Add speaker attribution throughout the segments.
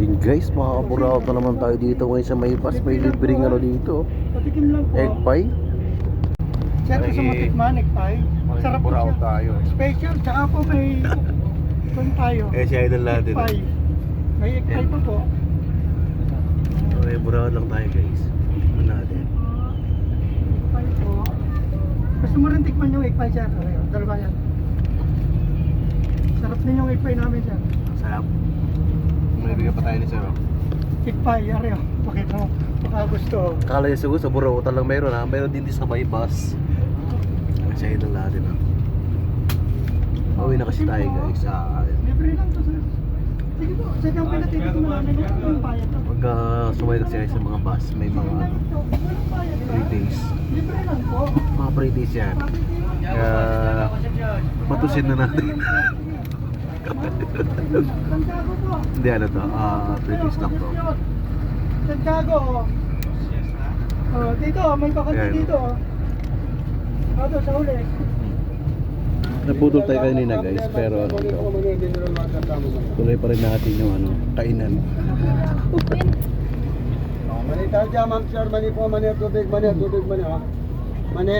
Speaker 1: Ayun guys, makakapuraot na naman tayo dito ngayon sa may bus. May libreng ano dito,
Speaker 2: Patikim lang po.
Speaker 1: egg pie.
Speaker 2: Siyempre sa matikman, egg pie. Sarap po
Speaker 1: Makakapuraot
Speaker 2: siya.
Speaker 1: tayo.
Speaker 2: Special, tsaka po may kung tayo.
Speaker 1: Si idol natin.
Speaker 2: Egg pie. May egg pie pa po.
Speaker 1: Okay, buraot lang tayo guys. Ano natin?
Speaker 2: Egg pie po. Gusto mo rin tikman yung egg pie siya? Dalawa yan. Sarap din yung egg pie namin siya.
Speaker 1: Sarap. May bigyan pa tayo ni Sir.
Speaker 2: Egg pie, yari o. Pakita mo. Baka gusto.
Speaker 1: Akala niya siguro sa Burautan lang mayroon ha. Mayroon din sa may bus. Si idol natin ha. Pauwi na kasi tayo guys.
Speaker 2: Libre lang to sir. Sige po, sa kang pinatito mo namin yung bayad na.
Speaker 1: Pagka sumay kasi kayo sa mga bus, may mga free days.
Speaker 2: Libre lang po.
Speaker 1: Mga free days yan. Kaya matusin na natin.
Speaker 2: Santiago po.
Speaker 1: Hindi ano to, free days lang to.
Speaker 2: Santiago. Oh, dito, may bakante
Speaker 1: Ayan.
Speaker 2: dito. Dito sa uli.
Speaker 1: Naputol tayo kanina guys, pero ano to, tuloy pa rin natin yung ano, kainan.
Speaker 3: Mani tayo dyan, ma'am sir. Mani po, mani. Tubig, mani. Tubig, mani. Ha? Mani.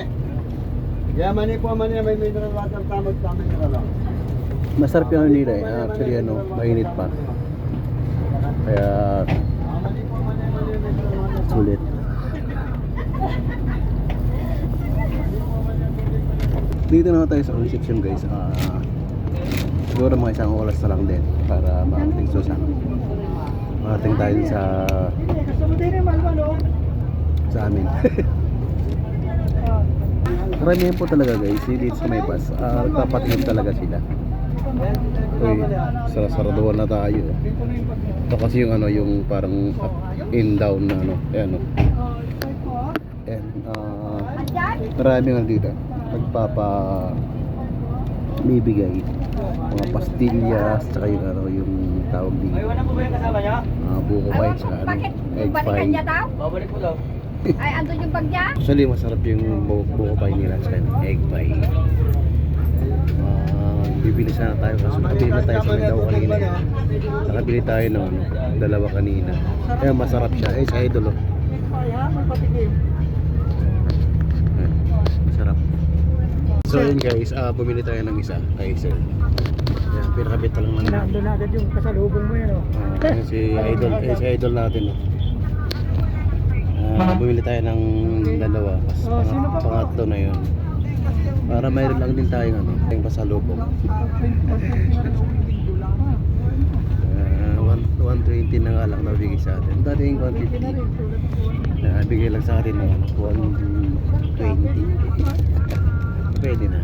Speaker 3: Kaya mani po, mani. May mineral water. Tamad, tamad ka lang.
Speaker 1: Masarap yung ano nila eh, actually ano, mainit pa. Kaya
Speaker 3: Mani po, mani. Mani, mineral water.
Speaker 1: sulit. Dito naman tayo sa construction guys. Siguro mga isang oras na lang din para makarating sa makarating tayo sa
Speaker 2: Gusto mo din yung malwa, no?
Speaker 1: amin. Maramihan po talaga guys, dito sa may bus. Nagpapatingin talaga sila. Uy, sarado na tayo. Ito kasi yung ano, yung parang up and down na ano. Ayan o. And maraming ano dito. Bibigay mga pastillas, tsaka yung ano, yung tawag dito. Buko pie, tsaka ano, egg
Speaker 4: Balikan niya
Speaker 1: pie.
Speaker 4: daw? Babalik mo daw. Ay, andun yung bag niya?
Speaker 1: Actually, masarap yung buko pie nila, tsaka yung egg pie. Bibili sana tayo kasi nakabili na tayo sa Mindaw kanina. Nakabili tayo ng ano, dalawa kanina. Kaya masarap siya. Sa idol oh.
Speaker 2: May patikim.
Speaker 1: Masarap. So yun guys, bumili tayo ng isa kay Sir. Yan, pinakabit lang naman.
Speaker 2: Nandun agad yung kasalubong mo yun, oh.
Speaker 1: Yan si idol natin oh. Bumili tayo ng dalawa. Pangatlo na yun. Para mayroon lang din tayong ano, tayong pasalubong. 120 na nga lang nabigay sa atin. Dati yung 150. Bigay lang sa atin ng 120. Pwede na.